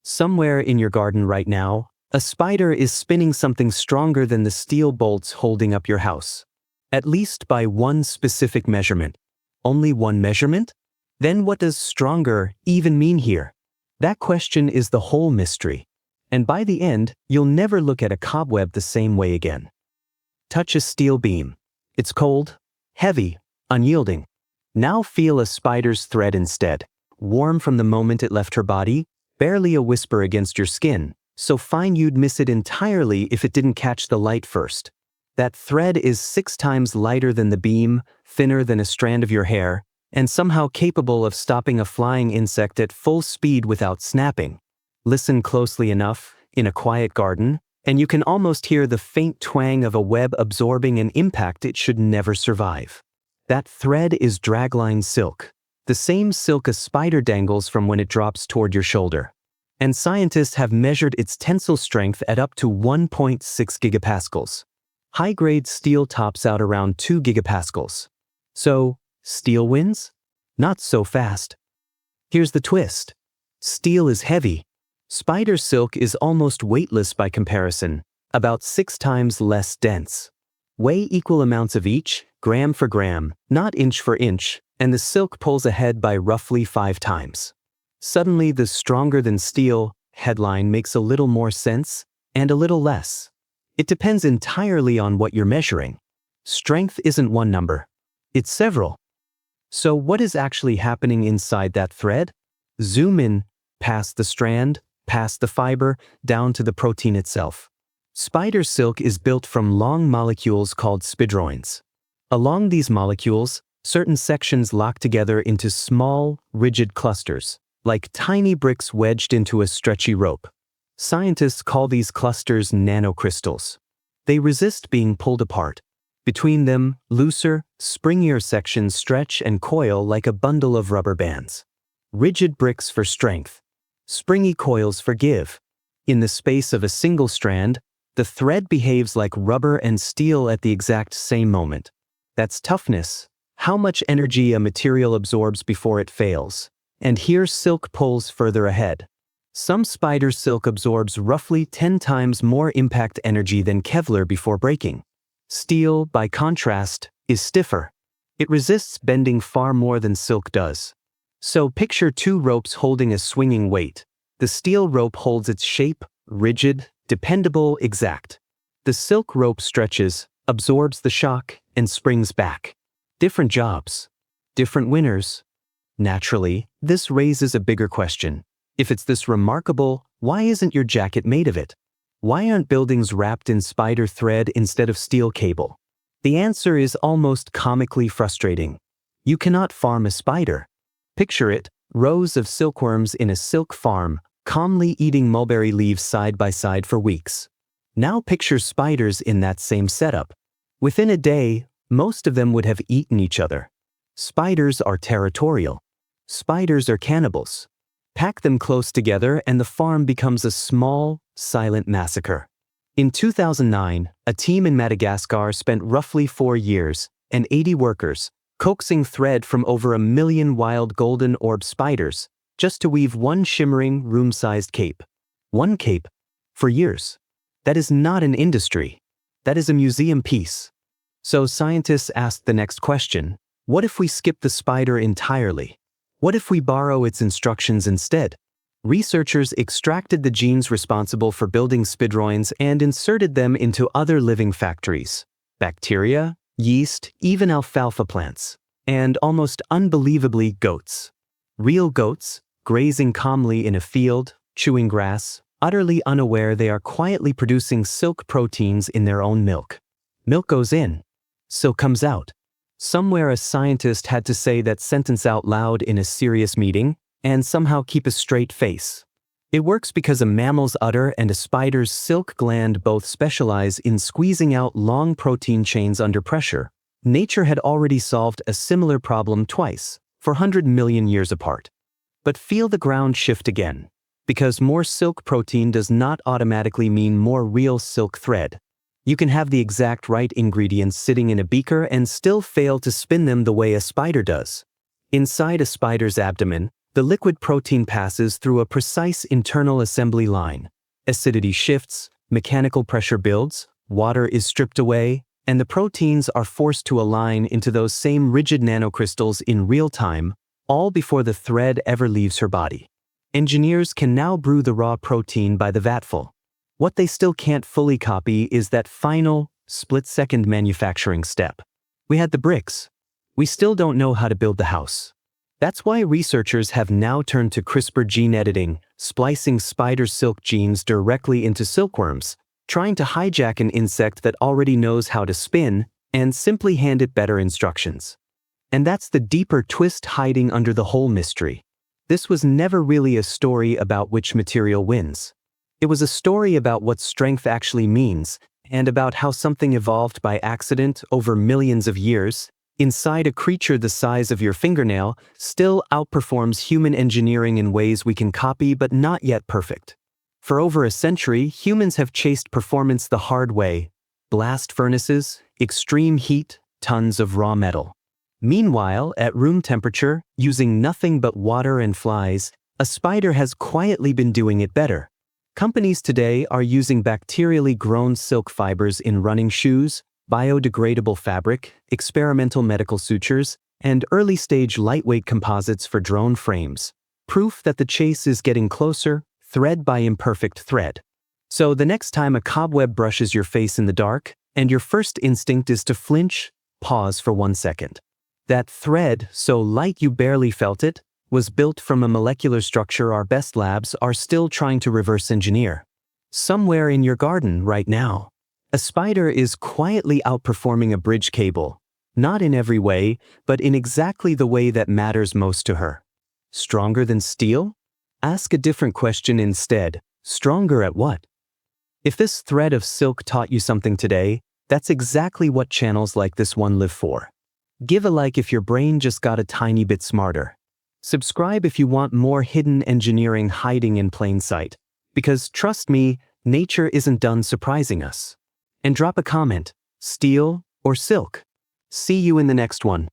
Somewhere in your garden right now, a spider is spinning something stronger than the steel bolts holding up your house. At least by one specific measurement. Only one measurement? Then what does stronger even mean here? That question is the whole mystery. And by the end, you'll never look at a cobweb the same way again. Touch a steel beam. It's cold, heavy, unyielding. Now feel a spider's thread instead, warm from the moment it left her body, barely a whisper against your skin, so fine you'd miss it entirely if it didn't catch the light first. That thread is 6 times lighter than the beam, thinner than a strand of your hair, and somehow capable of stopping a flying insect at full speed without snapping. Listen closely enough, in a quiet garden, and you can almost hear the faint twang of a web absorbing an impact it should never survive. That thread is dragline silk, the same silk a spider dangles from when it drops toward your shoulder. And scientists have measured its tensile strength at up to 1.6 gigapascals. High-grade steel tops out around 2 gigapascals. So, steel wins? Not so fast. Here's the twist. Steel is heavy. Spider silk is almost weightless by comparison, about 6 times less dense. Weigh equal amounts of each, gram for gram, not inch for inch, and the silk pulls ahead by roughly 5 times. Suddenly, the stronger than steel headline makes a little more sense, and a little less. It depends entirely on what you're measuring. Strength isn't one number. It's several. So what is actually happening inside that thread? Zoom in, past the strand, past the fiber, down to the protein itself. Spider silk is built from long molecules called spidroins. Along these molecules, certain sections lock together into small, rigid clusters, like tiny bricks wedged into a stretchy rope. Scientists call these clusters nanocrystals. They resist being pulled apart. Between them, looser, springier sections stretch and coil like a bundle of rubber bands. Rigid bricks for strength. Springy coils for give. In the space of a single strand, the thread behaves like rubber and steel at the exact same moment. That's toughness. How much energy a material absorbs before it fails. And here silk pulls further ahead. Some spider silk absorbs roughly 10 times more impact energy than Kevlar before breaking. Steel, by contrast, is stiffer. It resists bending far more than silk does. So picture 2 ropes holding a swinging weight. The steel rope holds its shape, rigid, dependable, exact. The silk rope stretches, absorbs the shock, and springs back. Different jobs. Different winners. Naturally, this raises a bigger question. If it's this remarkable, why isn't your jacket made of it? Why aren't buildings wrapped in spider thread instead of steel cable? The answer is almost comically frustrating. You cannot farm a spider. Picture it, rows of silkworms in a silk farm, calmly eating mulberry leaves side by side for weeks. Now picture spiders in that same setup. Within a day, most of them would have eaten each other. Spiders are territorial. Spiders are cannibals. Pack them close together and the farm becomes a small, silent massacre. In 2009, a team in Madagascar spent roughly 4 years and 80 workers coaxing thread from over 1 million wild golden orb spiders just to weave one shimmering, room-sized cape. One cape. For years. That is not an industry. That is a museum piece. So scientists asked the next question. What if we skip the spider entirely? What if we borrow its instructions instead? Researchers extracted the genes responsible for building spidroins and inserted them into other living factories. Bacteria, yeast, even alfalfa plants. And almost unbelievably, goats. Real goats, grazing calmly in a field, chewing grass, utterly unaware they are quietly producing silk proteins in their own milk. Milk goes in. Silk comes out. Somewhere a scientist had to say that sentence out loud in a serious meeting and somehow keep a straight face. It works because a mammal's udder and a spider's silk gland both specialize in squeezing out long protein chains under pressure. Nature had already solved a similar problem twice, 400 million years apart. But feel the ground shift again, because more silk protein does not automatically mean more real silk thread. You can have the exact right ingredients sitting in a beaker and still fail to spin them the way a spider does. Inside a spider's abdomen, The liquid protein passes through a precise internal assembly line. Acidity shifts, mechanical pressure builds, water is stripped away, and the proteins are forced to align into those same rigid nanocrystals in real time, all before the thread ever leaves her body. Engineers can now brew the raw protein by the vatful. What they still can't fully copy is that final, split-second manufacturing step. We had the bricks. We still don't know how to build the house. That's why researchers have now turned to CRISPR gene editing, splicing spider silk genes directly into silkworms, trying to hijack an insect that already knows how to spin and simply hand it better instructions. And that's the deeper twist hiding under the whole mystery. This was never really a story about which material wins. It was a story about what strength actually means, and about how something evolved by accident over millions of years, inside a creature the size of your fingernail, still outperforms human engineering in ways we can copy but not yet perfect. For over a century, humans have chased performance the hard way: blast furnaces, extreme heat, tons of raw metal. Meanwhile, at room temperature, using nothing but water and flies, a spider has quietly been doing it better. Companies today are using bacterially grown silk fibers in running shoes, biodegradable fabric, experimental medical sutures, and early-stage lightweight composites for drone frames. Proof that the chase is getting closer, thread by imperfect thread. So the next time a cobweb brushes your face in the dark, and your first instinct is to flinch, pause for 1 second. That thread, so light you barely felt it, was built from a molecular structure our best labs are still trying to reverse engineer. Somewhere in your garden right now, a spider is quietly outperforming a bridge cable, not in every way, but in exactly the way that matters most to her. Stronger than steel? Ask a different question instead. Stronger at what? If this thread of silk taught you something today, that's exactly what channels like this one live for. Give a like if your brain just got a tiny bit smarter. Subscribe if you want more hidden engineering hiding in plain sight. Because trust me, nature isn't done surprising us. And drop a comment: steel or silk? See you in the next one.